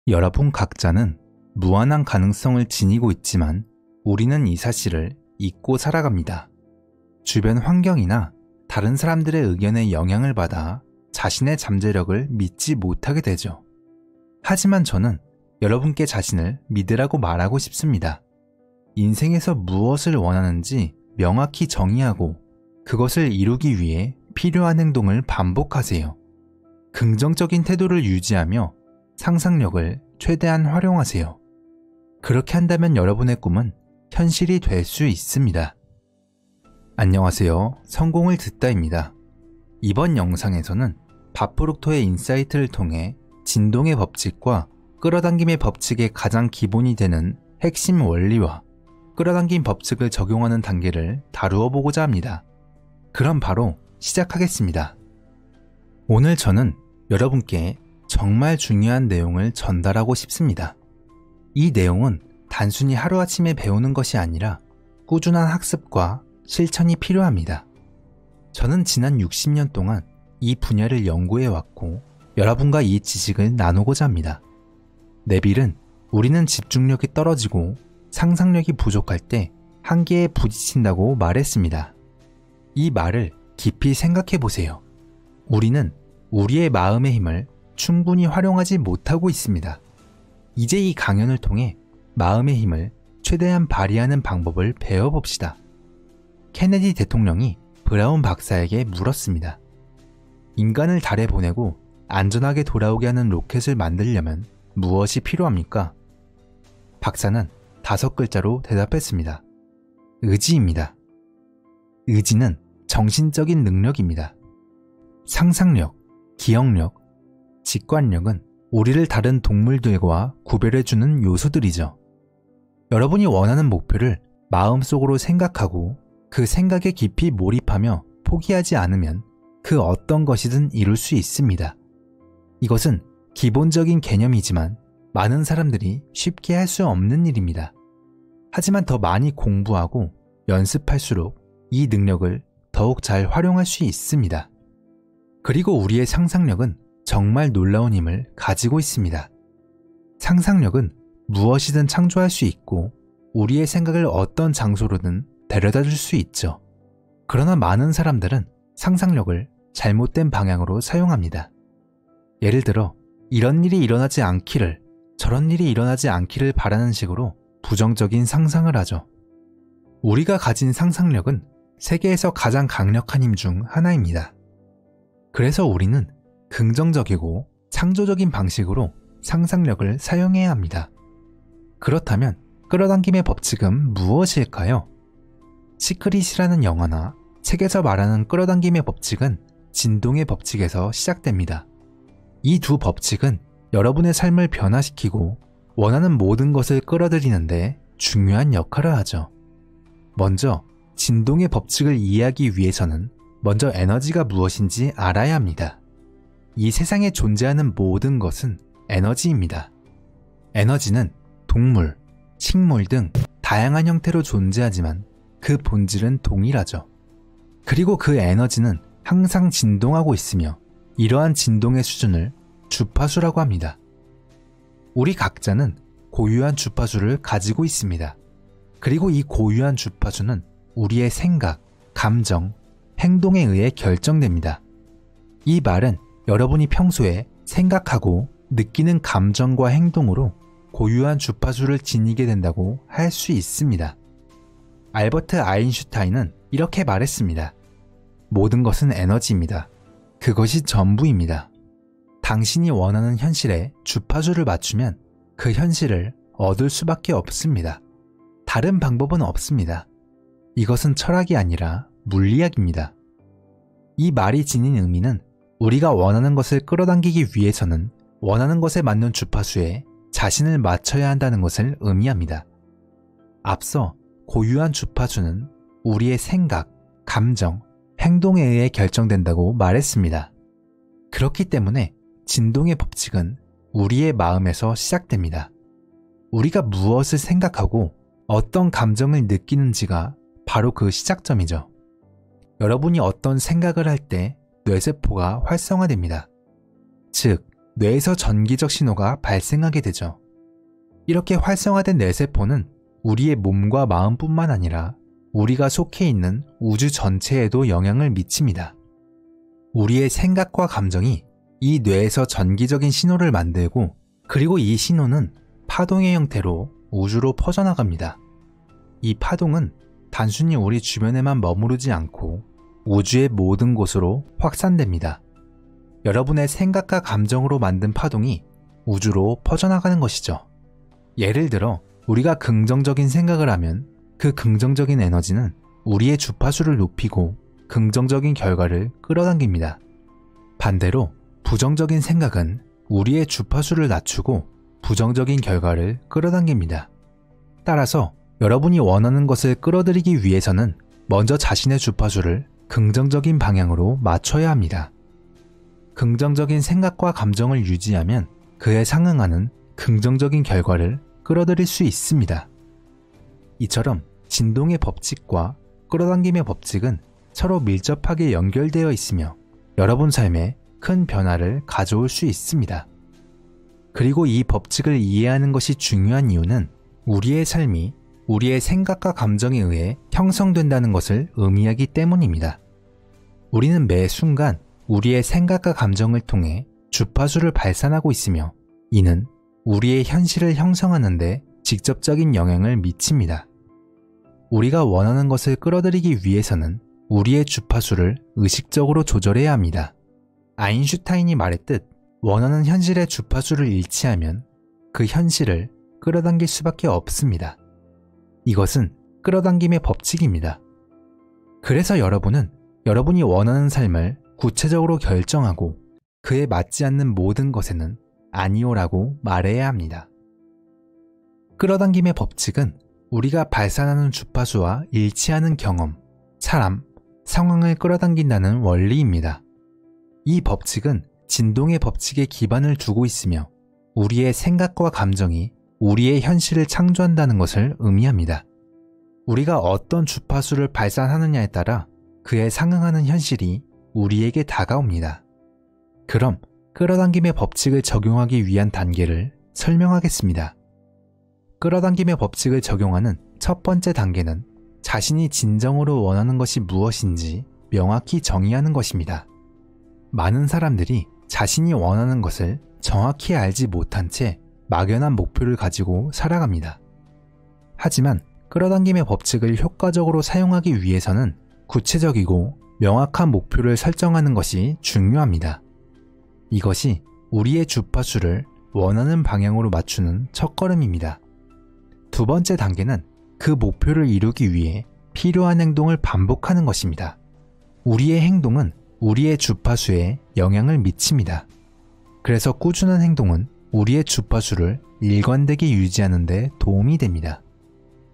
여러분 각자는 무한한 가능성을 지니고 있지만 우리는 이 사실을 잊고 살아갑니다. 주변 환경이나 다른 사람들의 의견에 영향을 받아 자신의 잠재력을 믿지 못하게 되죠. 하지만 저는 여러분께 자신을 믿으라고 말하고 싶습니다. 인생에서 무엇을 원하는지 명확히 정의하고 그것을 이루기 위해 필요한 행동을 반복하세요. 긍정적인 태도를 유지하며 상상력을 최대한 활용하세요. 그렇게 한다면 여러분의 꿈은 현실이 될 수 있습니다. 안녕하세요. 성공을 듣다입니다. 이번 영상에서는 바프룩토의 인사이트를 통해 진동의 법칙과 끌어당김의 법칙의 가장 기본이 되는 핵심 원리와 끌어당김 법칙을 적용하는 단계를 다루어 보고자 합니다. 그럼 바로 시작하겠습니다. 오늘 저는 여러분께 정말 중요한 내용을 전달하고 싶습니다. 이 내용은 단순히 하루아침에 배우는 것이 아니라 꾸준한 학습과 실천이 필요합니다. 저는 지난 60년 동안 이 분야를 연구해왔고 여러분과 이 지식을 나누고자 합니다. 네빌은 우리는 집중력이 떨어지고 상상력이 부족할 때 한계에 부딪힌다고 말했습니다. 이 말을 깊이 생각해 보세요. 우리는 우리의 마음의 힘을 충분히 활용하지 못하고 있습니다. 이제 이 강연을 통해 마음의 힘을 최대한 발휘하는 방법을 배워봅시다. 케네디 대통령이 브라운 박사에게 물었습니다. 인간을 달에 보내고 안전하게 돌아오게 하는 로켓을 만들려면 무엇이 필요합니까? 박사는 5글자로 대답했습니다. 의지입니다. 의지는 정신적인 능력입니다. 상상력, 기억력, 직관력은 우리를 다른 동물들과 구별해주는 요소들이죠. 여러분이 원하는 목표를 마음속으로 생각하고 그 생각에 깊이 몰입하며 포기하지 않으면 그 어떤 것이든 이룰 수 있습니다. 이것은 기본적인 개념이지만 많은 사람들이 쉽게 할 수 없는 일입니다. 하지만 더 많이 공부하고 연습할수록 이 능력을 더욱 잘 활용할 수 있습니다. 그리고 우리의 상상력은 정말 놀라운 힘을 가지고 있습니다. 상상력은 무엇이든 창조할 수 있고 우리의 생각을 어떤 장소로든 데려다 줄 수 있죠. 그러나 많은 사람들은 상상력을 잘못된 방향으로 사용합니다. 예를 들어 이런 일이 일어나지 않기를, 저런 일이 일어나지 않기를 바라는 식으로 부정적인 상상을 하죠. 우리가 가진 상상력은 세계에서 가장 강력한 힘 중 하나입니다. 그래서 우리는 긍정적이고 창조적인 방식으로 상상력을 사용해야 합니다. 그렇다면 끌어당김의 법칙은 무엇일까요? 시크릿이라는 영화나 책에서 말하는 끌어당김의 법칙은 진동의 법칙에서 시작됩니다. 이 두 법칙은 여러분의 삶을 변화시키고 원하는 모든 것을 끌어들이는데 중요한 역할을 하죠. 먼저 진동의 법칙을 이해하기 위해서는 먼저 에너지가 무엇인지 알아야 합니다. 이 세상에 존재하는 모든 것은 에너지입니다. 에너지는 동물, 식물 등 다양한 형태로 존재하지만 그 본질은 동일하죠. 그리고 그 에너지는 항상 진동하고 있으며 이러한 진동의 수준을 주파수라고 합니다. 우리 각자는 고유한 주파수를 가지고 있습니다. 그리고 이 고유한 주파수는 우리의 생각, 감정, 행동에 의해 결정됩니다. 이 말은 여러분이 평소에 생각하고 느끼는 감정과 행동으로 고유한 주파수를 지니게 된다고 할 수 있습니다. 알버트 아인슈타인은 이렇게 말했습니다. 모든 것은 에너지입니다. 그것이 전부입니다. 당신이 원하는 현실에 주파수를 맞추면 그 현실을 얻을 수밖에 없습니다. 다른 방법은 없습니다. 이것은 철학이 아니라 물리학입니다. 이 말이 지닌 의미는 우리가 원하는 것을 끌어당기기 위해서는 원하는 것에 맞는 주파수에 자신을 맞춰야 한다는 것을 의미합니다. 앞서 고유한 주파수는 우리의 생각, 감정, 행동에 의해 결정된다고 말했습니다. 그렇기 때문에 진동의 법칙은 우리의 마음에서 시작됩니다. 우리가 무엇을 생각하고 어떤 감정을 느끼는지가 바로 그 시작점이죠. 여러분이 어떤 생각을 할 때 뇌세포가 활성화됩니다. 즉, 뇌에서 전기적 신호가 발생하게 되죠. 이렇게 활성화된 뇌세포는 우리의 몸과 마음뿐만 아니라 우리가 속해 있는 우주 전체에도 영향을 미칩니다. 우리의 생각과 감정이 이 뇌에서 전기적인 신호를 만들고, 그리고 이 신호는 파동의 형태로 우주로 퍼져나갑니다. 이 파동은 단순히 우리 주변에만 머무르지 않고 우주의 모든 곳으로 확산됩니다. 여러분의 생각과 감정으로 만든 파동이 우주로 퍼져나가는 것이죠. 예를 들어 우리가 긍정적인 생각을 하면 그 긍정적인 에너지는 우리의 주파수를 높이고 긍정적인 결과를 끌어당깁니다. 반대로 부정적인 생각은 우리의 주파수를 낮추고 부정적인 결과를 끌어당깁니다. 따라서 여러분이 원하는 것을 끌어들이기 위해서는 먼저 자신의 주파수를 긍정적인 방향으로 맞춰야 합니다. 긍정적인 생각과 감정을 유지하면 그에 상응하는 긍정적인 결과를 끌어들일 수 있습니다. 이처럼 진동의 법칙과 끌어당김의 법칙은 서로 밀접하게 연결되어 있으며 여러분 삶에 큰 변화를 가져올 수 있습니다. 그리고 이 법칙을 이해하는 것이 중요한 이유는 우리의 삶이 우리의 생각과 감정에 의해 형성된다는 것을 의미하기 때문입니다. 우리는 매 순간 우리의 생각과 감정을 통해 주파수를 발산하고 있으며 이는 우리의 현실을 형성하는 데 직접적인 영향을 미칩니다. 우리가 원하는 것을 끌어들이기 위해서는 우리의 주파수를 의식적으로 조절해야 합니다. 아인슈타인이 말했듯 원하는 현실의 주파수를 일치하면 그 현실을 끌어당길 수밖에 없습니다. 이것은 끌어당김의 법칙입니다. 그래서 여러분은 여러분이 원하는 삶을 구체적으로 결정하고 그에 맞지 않는 모든 것에는 아니오라고 말해야 합니다. 끌어당김의 법칙은 우리가 발산하는 주파수와 일치하는 경험, 사람, 상황을 끌어당긴다는 원리입니다. 이 법칙은 진동의 법칙에 기반을 두고 있으며 우리의 생각과 감정이 우리의 현실을 창조한다는 것을 의미합니다. 우리가 어떤 주파수를 발산하느냐에 따라 그에 상응하는 현실이 우리에게 다가옵니다. 그럼 끌어당김의 법칙을 적용하기 위한 단계를 설명하겠습니다. 끌어당김의 법칙을 적용하는 첫 번째 단계는 자신이 진정으로 원하는 것이 무엇인지 명확히 정의하는 것입니다. 많은 사람들이 자신이 원하는 것을 정확히 알지 못한 채 막연한 목표를 가지고 살아갑니다. 하지만 끌어당김의 법칙을 효과적으로 사용하기 위해서는 구체적이고 명확한 목표를 설정하는 것이 중요합니다. 이것이 우리의 주파수를 원하는 방향으로 맞추는 첫걸음입니다. 두 번째 단계는 그 목표를 이루기 위해 필요한 행동을 반복하는 것입니다. 우리의 행동은 우리의 주파수에 영향을 미칩니다. 그래서 꾸준한 행동은 우리의 주파수를 일관되게 유지하는 데 도움이 됩니다.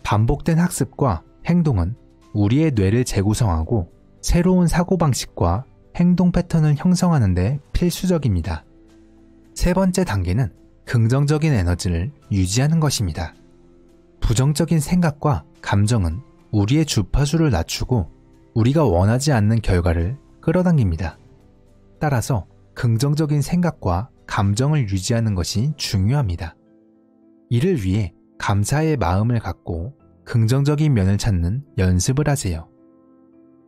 반복된 학습과 행동은 우리의 뇌를 재구성하고 새로운 사고방식과 행동 패턴을 형성하는 데 필수적입니다. 세 번째 단계는 긍정적인 에너지를 유지하는 것입니다. 부정적인 생각과 감정은 우리의 주파수를 낮추고 우리가 원하지 않는 결과를 끌어당깁니다. 따라서 긍정적인 생각과 감정을 유지하는 것이 중요합니다. 이를 위해 감사의 마음을 갖고 긍정적인 면을 찾는 연습을 하세요.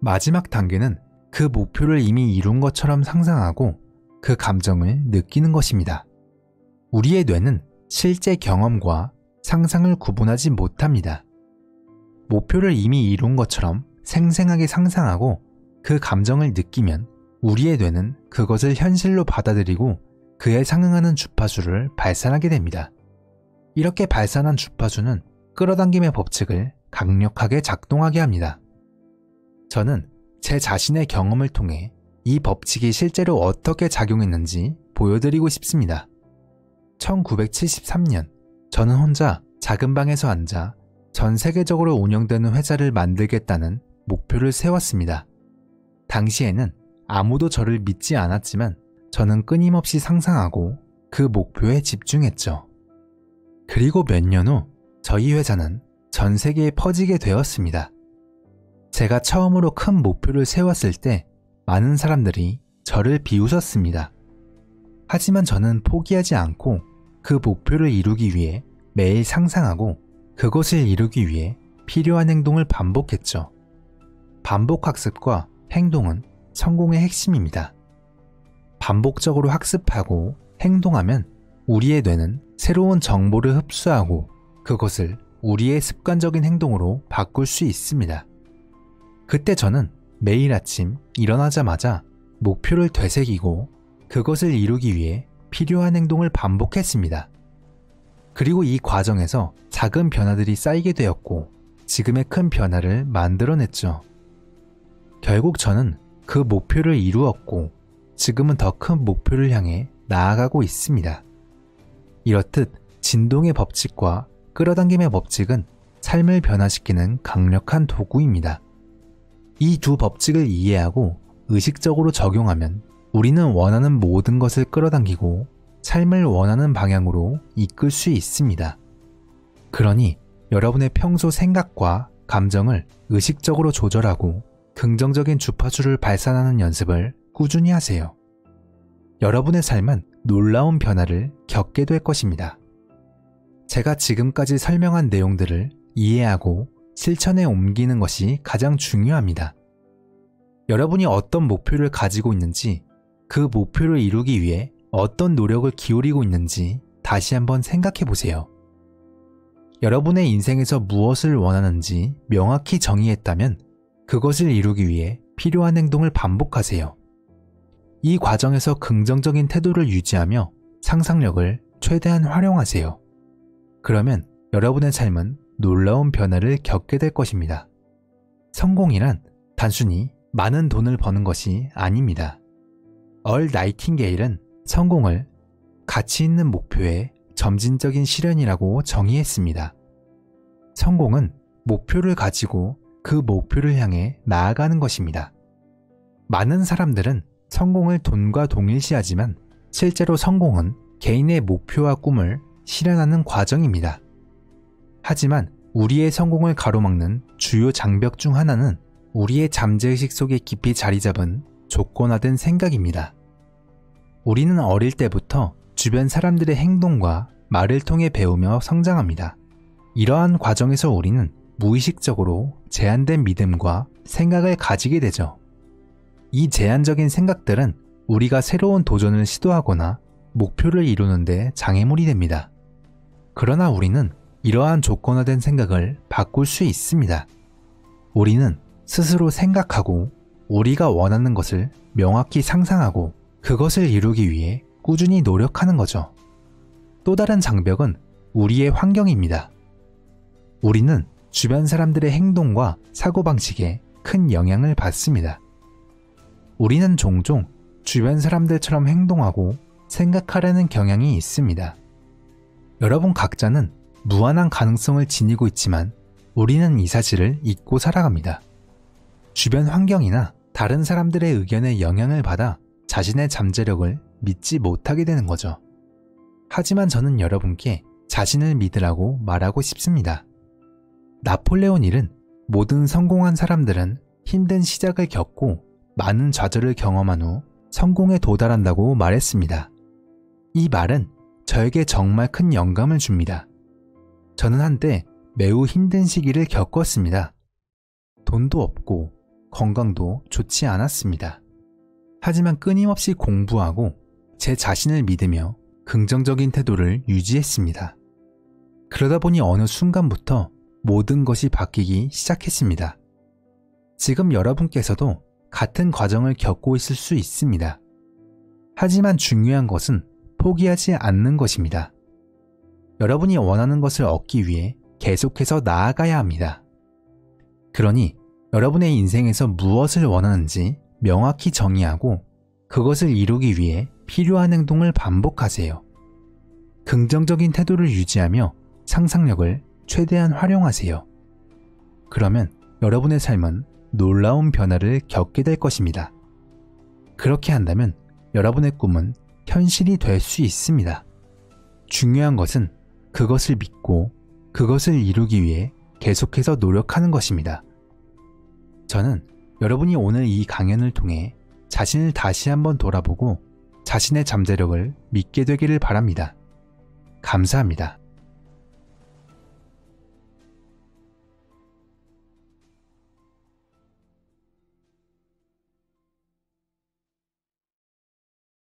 마지막 단계는 그 목표를 이미 이룬 것처럼 상상하고 그 감정을 느끼는 것입니다. 우리의 뇌는 실제 경험과 상상을 구분하지 못합니다. 목표를 이미 이룬 것처럼 생생하게 상상하고 그 감정을 느끼면 우리의 뇌는 그것을 현실로 받아들이고 그에 상응하는 주파수를 발산하게 됩니다. 이렇게 발산한 주파수는 끌어당김의 법칙을 강력하게 작동하게 합니다. 저는 제 자신의 경험을 통해 이 법칙이 실제로 어떻게 작용했는지 보여드리고 싶습니다. 1973년, 저는 혼자 작은 방에서 앉아 전 세계적으로 운영되는 회사를 만들겠다는 목표를 세웠습니다. 당시에는 아무도 저를 믿지 않았지만 저는 끊임없이 상상하고 그 목표에 집중했죠. 그리고 몇 년 후 저희 회사는 전 세계에 퍼지게 되었습니다. 제가 처음으로 큰 목표를 세웠을 때 많은 사람들이 저를 비웃었습니다. 하지만 저는 포기하지 않고 그 목표를 이루기 위해 매일 상상하고 그것을 이루기 위해 필요한 행동을 반복했죠. 반복 학습과 행동은 성공의 핵심입니다. 반복적으로 학습하고 행동하면 우리의 뇌는 새로운 정보를 흡수하고 그것을 우리의 습관적인 행동으로 바꿀 수 있습니다. 그때 저는 매일 아침 일어나자마자 목표를 되새기고 그것을 이루기 위해 필요한 행동을 반복했습니다. 그리고 이 과정에서 작은 변화들이 쌓이게 되었고 지금의 큰 변화를 만들어냈죠. 결국 저는 그 목표를 이루었고 지금은 더 큰 목표를 향해 나아가고 있습니다. 이렇듯 진동의 법칙과 끌어당김의 법칙은 삶을 변화시키는 강력한 도구입니다. 이 두 법칙을 이해하고 의식적으로 적용하면 우리는 원하는 모든 것을 끌어당기고 삶을 원하는 방향으로 이끌 수 있습니다. 그러니 여러분의 평소 생각과 감정을 의식적으로 조절하고 긍정적인 주파수를 발산하는 연습을 꾸준히 하세요. 여러분의 삶은 놀라운 변화를 겪게 될 것입니다. 제가 지금까지 설명한 내용들을 이해하고 실천에 옮기는 것이 가장 중요합니다. 여러분이 어떤 목표를 가지고 있는지, 그 목표를 이루기 위해 어떤 노력을 기울이고 있는지 다시 한번 생각해 보세요. 여러분의 인생에서 무엇을 원하는지 명확히 정의했다면 그것을 이루기 위해 필요한 행동을 반복하세요. 이 과정에서 긍정적인 태도를 유지하며 상상력을 최대한 활용하세요. 그러면 여러분의 삶은 놀라운 변화를 겪게 될 것입니다. 성공이란 단순히 많은 돈을 버는 것이 아닙니다. 얼 나이팅게일은 성공을 가치 있는 목표의 점진적인 실현이라고 정의했습니다. 성공은 목표를 가지고 그 목표를 향해 나아가는 것입니다. 많은 사람들은 성공을 돈과 동일시하지만 실제로 성공은 개인의 목표와 꿈을 실현하는 과정입니다. 하지만 우리의 성공을 가로막는 주요 장벽 중 하나는 우리의 잠재의식 속에 깊이 자리 잡은 조건화된 생각입니다. 우리는 어릴 때부터 주변 사람들의 행동과 말을 통해 배우며 성장합니다. 이러한 과정에서 우리는 무의식적으로 제한된 믿음과 생각을 가지게 되죠. 이 제한적인 생각들은 우리가 새로운 도전을 시도하거나 목표를 이루는데 장애물이 됩니다. 그러나 우리는 이러한 조건화된 생각을 바꿀 수 있습니다. 우리는 스스로 생각하고 우리가 원하는 것을 명확히 상상하고 그것을 이루기 위해 꾸준히 노력하는 거죠. 또 다른 장벽은 우리의 환경입니다. 우리는 주변 사람들의 행동과 사고방식에 큰 영향을 받습니다. 우리는 종종 주변 사람들처럼 행동하고 생각하려는 경향이 있습니다. 여러분 각자는 무한한 가능성을 지니고 있지만 우리는 이 사실을 잊고 살아갑니다. 주변 환경이나 다른 사람들의 의견에 영향을 받아 자신의 잠재력을 믿지 못하게 되는 거죠. 하지만 저는 여러분께 자신을 믿으라고 말하고 싶습니다. 나폴레온 힐은 모든 성공한 사람들은 힘든 시작을 겪고 많은 좌절을 경험한 후 성공에 도달한다고 말했습니다. 이 말은 저에게 정말 큰 영감을 줍니다. 저는 한때 매우 힘든 시기를 겪었습니다. 돈도 없고 건강도 좋지 않았습니다. 하지만 끊임없이 공부하고 제 자신을 믿으며 긍정적인 태도를 유지했습니다. 그러다 보니 어느 순간부터 모든 것이 바뀌기 시작했습니다. 지금 여러분께서도 같은 과정을 겪고 있을 수 있습니다. 하지만 중요한 것은 포기하지 않는 것입니다. 여러분이 원하는 것을 얻기 위해 계속해서 나아가야 합니다. 그러니 여러분의 인생에서 무엇을 원하는지 명확히 정의하고 그것을 이루기 위해 필요한 행동을 반복하세요. 긍정적인 태도를 유지하며 상상력을 최대한 활용하세요. 그러면 여러분의 삶은 놀라운 변화를 겪게 될 것입니다. 그렇게 한다면 여러분의 꿈은 현실이 될 수 있습니다. 중요한 것은 그것을 믿고 그것을 이루기 위해 계속해서 노력하는 것입니다. 저는 여러분이 오늘 이 강연을 통해 자신을 다시 한번 돌아보고 자신의 잠재력을 믿게 되기를 바랍니다. 감사합니다.